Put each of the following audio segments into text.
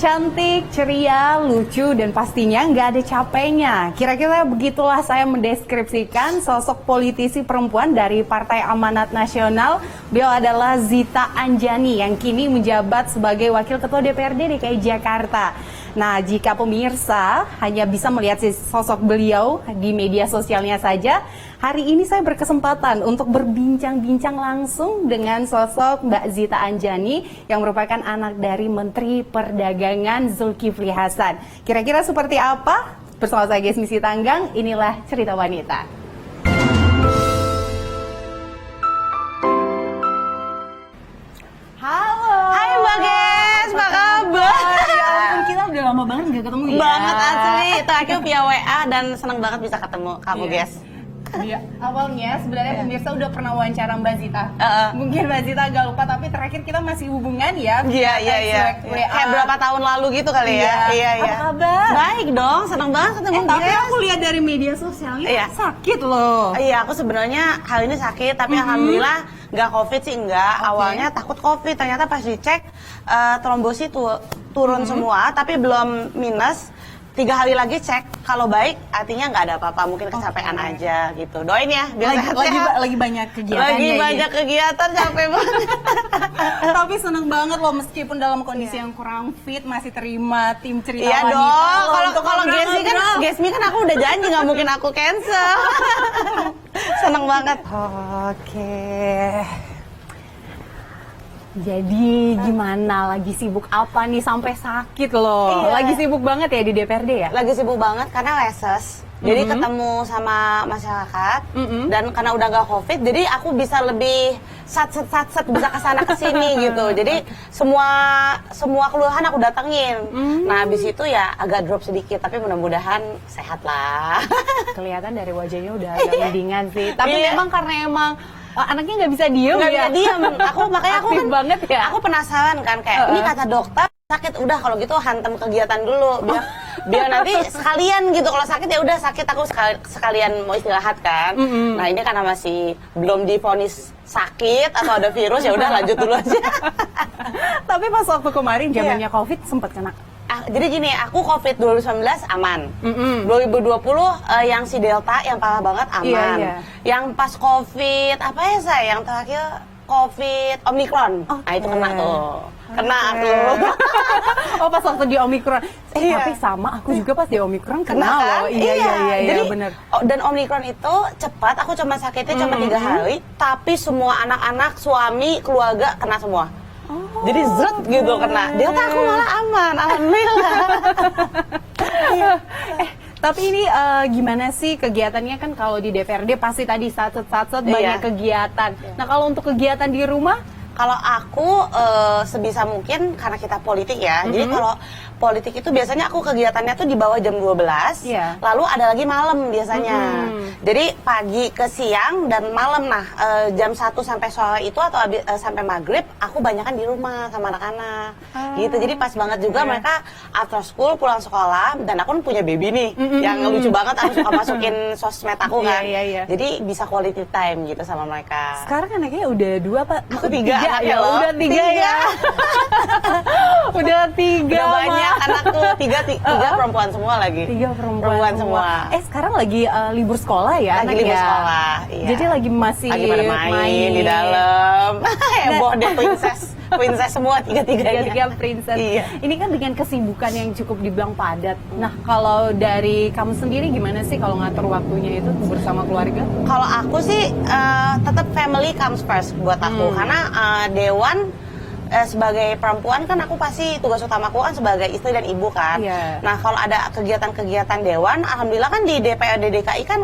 Cantik, ceria, lucu, dan pastinya nggak ada capeknya. Kira-kira begitulah saya mendeskripsikan sosok politisi perempuan dari Partai Amanat Nasional. Beliau adalah Zita Anjani yang kini menjabat sebagai Wakil Ketua DPRD DKI Jakarta. Nah, jika pemirsa hanya bisa melihat sosok beliau di media sosialnya saja, hari ini saya berkesempatan untuk berbincang-bincang langsung dengan sosok Mbak Zita Anjani yang merupakan anak dari Menteri Perdagangan Zulkifli Hasan. Kira-kira seperti apa? Bersama saya Gesmi Sitanggang, inilah Cerita Wanita. Halo. Hai Mbak Ges, apa kabar? Kita udah lama banget nggak ketemu ya. Banget asli, terakhir via WA dan senang banget bisa ketemu kamu Ges. Iya, awalnya sebenarnya pemirsa udah pernah wawancara Mbak Zita. Mungkin Mbak Zita agak lupa, tapi terakhir kita masih hubungan ya. Iya. Kayak berapa tahun lalu gitu kali ya. Iya. Apa kabar? Baik dong, senang banget ketemu Tapi Ges. aku lihat dari media sosialnya sakit loh. Iya, aku sebenarnya kali ini sakit, tapi alhamdulillah nggak COVID sih enggak. Awalnya takut COVID, ternyata pas dicek trombosit turun semua, tapi belum minus. 3 hari lagi cek, kalau baik artinya nggak ada apa-apa, mungkin kecapean aja gitu. Doain ya, biar sehat-sehat. Lagi banyak kegiatan. Lagi banyak kegiatan, capek banget. Tapi seneng banget loh, meskipun dalam kondisi yang kurang fit masih terima tim Cerita Iya Wanita. dong, kalau Gesmi kan aku udah janji nggak mungkin aku cancel. Seneng banget. Oke. Jadi gimana? Lagi sibuk apa nih sampai sakit loh? Iya. Lagi sibuk banget ya di DPRD ya? Lagi sibuk banget karena reses. Jadi ketemu sama masyarakat dan karena udah gak COVID, jadi aku bisa lebih sat bisa kesana kesini gitu. Jadi semua keluhan aku datengin. Nah habis itu ya agak drop sedikit, tapi mudah-mudahan sehat lah. Kelihatan dari wajahnya udah agak mendingan sih. Tapi memang karena anaknya nggak bisa diem Nggak ya? bisa diem. Makanya aku Aktif banget ya? Aku penasaran kan kayak ini kata dokter sakit, udah kalau gitu hantam kegiatan dulu biar nanti sekalian gitu, kalau sakit ya udah sakit, aku sekalian mau istirahat kan. Nah ini karena masih belum divonis sakit atau ada virus, ya udah lanjut dulu aja. Tapi pas waktu kemarin zamannya COVID sempat kena. Jadi gini, aku COVID 2019 aman. 2020 yang si Delta yang parah banget aman. Iya. Yang pas COVID apa ya saya? Yang terakhir COVID Omicron. Nah itu kena tuh. Kena tuh. Oh pas waktu di Omicron. Iya. Tapi sama aku juga pas di Omicron kena kan? loh. Iya Jadi, benar. Dan Omicron itu cepat, aku cuma sakitnya cuma 3 hari, tapi semua anak-anak, suami, keluarga kena semua. Jadi zret gitu kena. Delta aku malah aman, alhamdulillah. Tapi ini gimana sih kegiatannya, kan kalau di DPRD pasti tadi satset banyak kegiatan. Nah kalau untuk kegiatan di rumah? Kalau aku sebisa mungkin karena kita politik ya. Jadi kalau politik itu biasanya aku kegiatannya tuh di bawah jam 12. Lalu ada lagi malam biasanya. Jadi pagi ke siang dan malam. Nah, jam 1 sampai sore itu atau sampai maghrib aku banyakan di rumah sama anak-anak. Gitu. Jadi pas banget juga mereka after school pulang sekolah, dan aku kan punya baby nih yang lucu banget, aku suka masukin sosmed aku kan. Jadi bisa quality time gitu sama mereka. Sekarang anaknya udah 2 Pak? Aku 3 ya, udah 3 ya. Udah 3. Udah banyak anakku, 3 perempuan semua lagi. 3 perempuan semua. Sekarang lagi libur sekolah ya? Lagi libur sekolah, iya. Jadi lagi pada main di dalam. Heboh deh princess semua, 3 princess. Iya. Ini kan dengan kesibukan yang cukup dibilang padat. Nah, kalau dari kamu sendiri gimana sih kalau ngatur waktunya itu bersama keluarga? Kalau aku sih tetap family comes first buat aku, karena Dewan sebagai perempuan kan aku pasti tugas utamaku kan sebagai istri dan ibu kan. Nah kalau ada kegiatan-kegiatan Dewan, alhamdulillah kan di DPRD DKI kan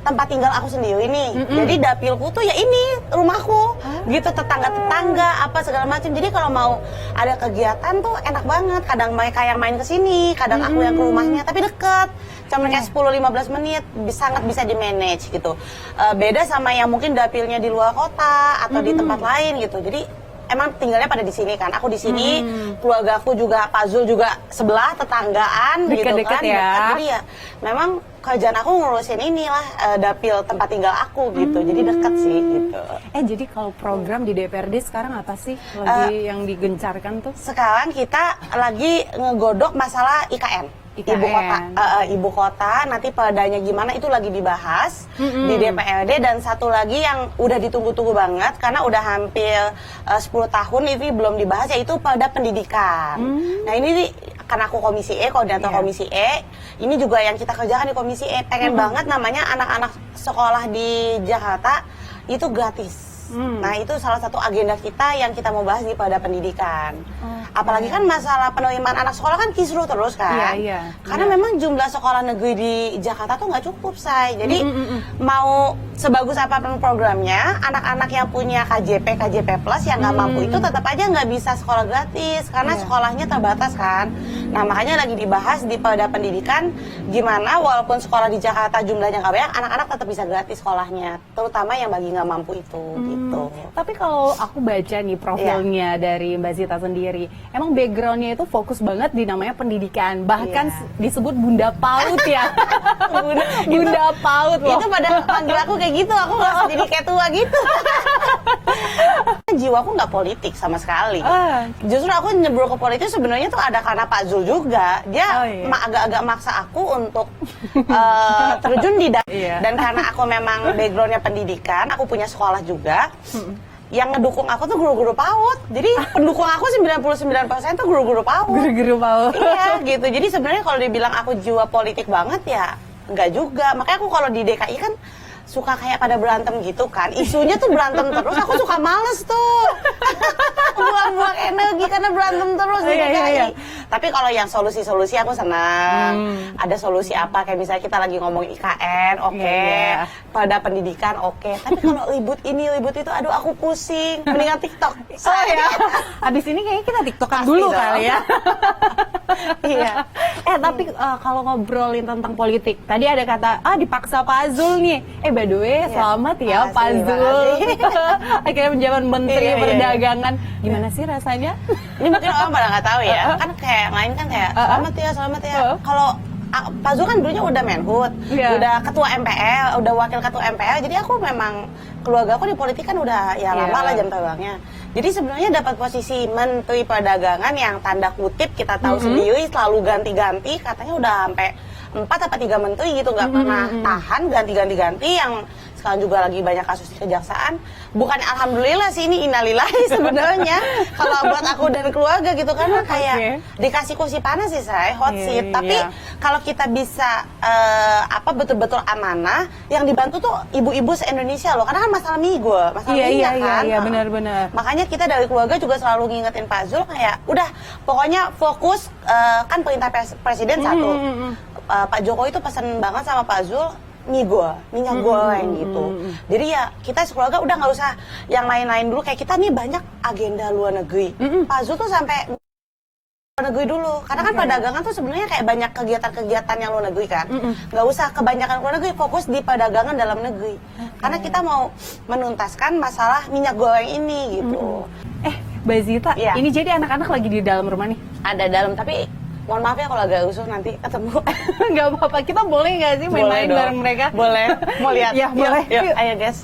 tempat tinggal aku sendiri nih. Jadi dapilku tuh ya ini rumahku, gitu, tetangga-tetangga apa segala macam. Jadi kalau mau ada kegiatan tuh enak banget. Kadang mereka yang main ke sini, kadang aku yang ke rumahnya, tapi deket. Cuma kayak 10-15 menit, sangat bisa di-manage gitu. Beda sama yang mungkin dapilnya di luar kota atau di tempat lain gitu. Jadi emang tinggalnya pada di sini kan. Aku di sini, keluargaku juga, Pak Zul juga sebelah, tetanggaan gitu kan. Deket-deket ya. Jadi ya memang kerjaan aku ngurusin inilah dapil tempat tinggal aku gitu, jadi deket sih gitu. Jadi kalau program di DPRD sekarang apa sih lagi yang digencarkan tuh? Sekarang kita lagi ngegodok masalah IKN. Ibu kota nanti perdanya gimana itu lagi dibahas di DPRD, dan satu lagi yang udah ditunggu-tunggu banget karena udah hampir 10 tahun ini belum dibahas, yaitu perda pendidikan. Nah ini karena aku komisi E, koordinator komisi E, ini juga yang kita kerjakan di komisi E, pengen banget namanya anak-anak sekolah di Jakarta itu gratis. Nah itu salah satu agenda kita yang kita mau bahas di perda pendidikan. Apalagi kan masalah penerimaan anak sekolah kan kisruh terus kan. Karena memang jumlah sekolah negeri di Jakarta tuh nggak cukup, Say. Jadi mau sebagus apapun programnya, anak-anak yang punya KJP Plus yang nggak mampu itu tetap aja nggak bisa sekolah gratis karena sekolahnya terbatas kan. Nah makanya lagi dibahas di perda pendidikan gimana walaupun sekolah di Jakarta jumlahnya nggak banyak, anak-anak tetap bisa gratis sekolahnya, terutama yang bagi nggak mampu itu. Gitu. Tapi kalau aku baca nih profilnya dari Mbak Zita sendiri, emang backgroundnya itu fokus banget di namanya pendidikan, bahkan disebut Bunda Paut ya. Bunda Paut loh. Itu pada panggil aku kayak gitu, aku nggak jadi kayak tua gitu. Jiwaku nggak politik sama sekali. Justru aku nyebur ke politik sebenarnya tuh ada karena Pak Zul juga. Dia agak-agak maksa aku untuk terjun di dan karena aku memang backgroundnya pendidikan, aku punya sekolah juga. Yang ngedukung aku tuh guru-guru PAUD. Jadi pendukung aku 99% tuh guru-guru PAUD. Guru-guru PAUD. Iya gitu. Jadi sebenarnya kalau dibilang aku jiwa politik banget ya enggak juga. Makanya aku kalau di DKI kan suka kayak pada berantem gitu kan. Isunya tuh berantem terus, aku suka males tuh. Buang-buang energi karena berantem terus di DKI. Tapi kalau yang solusi-solusi aku senang. Ada solusi apa, kayak misalnya kita lagi ngomong IKN, pada pendidikan, Tapi kalau ribut ini, ribut itu, aduh aku pusing. Mendingan TikTok. Habis ini kayaknya kita TikTokan dulu kali ya. Iya. Tapi kalau ngobrolin tentang politik, tadi ada kata, dipaksa Pak Zul nih. By the way, selamat ya Pak Zul. Akhirnya menjabat Menteri Perdagangan. Gimana sih rasanya? Ini mungkin orang pada nggak tahu ya. Kan kayak yang lain kan kayak selamat ya. Kalau Pak Zul kan dulunya udah Menhut, udah ketua MPR, udah wakil ketua MPR. Jadi aku memang keluarga aku di politik kan udah lama lah jam terbangnya. Jadi sebenarnya dapat posisi Menteri Perdagangan yang tanda kutip kita tahu sendiri selalu ganti-ganti, katanya udah sampai 4 atau 3 menteri gitu, nggak pernah tahan ganti-ganti yang sekarang juga lagi banyak kasus di kejaksaan. Bukannya alhamdulillah sih, ini innalillahi sebenarnya kalau buat aku dan keluarga gitu, karena kayak dikasih kursi panas sih saya hot seat. Tapi kalau kita bisa betul-betul amanah, yang dibantu tuh ibu-ibu se-Indonesia loh, karena kan masalah migo, masalah minyak kan. Iya benar-benar. Makanya kita dari keluarga juga selalu ngingetin Pak Zul kayak udah pokoknya fokus, kan perintah presiden satu. Pak Jokowi itu pesan banget sama Pak Zul minyak goreng gitu. Jadi ya kita sekeluarga udah nggak usah yang lain-lain dulu, kayak kita nih banyak agenda luar negeri. Pak Zul tuh sampai luar negeri dulu, karena kan perdagangan tuh sebenarnya kayak banyak kegiatan-kegiatan yang luar negeri kan. Nggak usah kebanyakan luar negeri, fokus di perdagangan dalam negeri. Karena kita mau menuntaskan masalah minyak goreng ini gitu. Mbak Zita, ini jadi anak-anak lagi di dalam rumah nih? Ada dalam, tapi mohon maaf ya kalau agak rusuh nanti ketemu. Nggak apa-apa, kita boleh nggak sih main-main bareng mereka? Boleh, mau lihat? Ya, boleh. Yuk, ayo guys.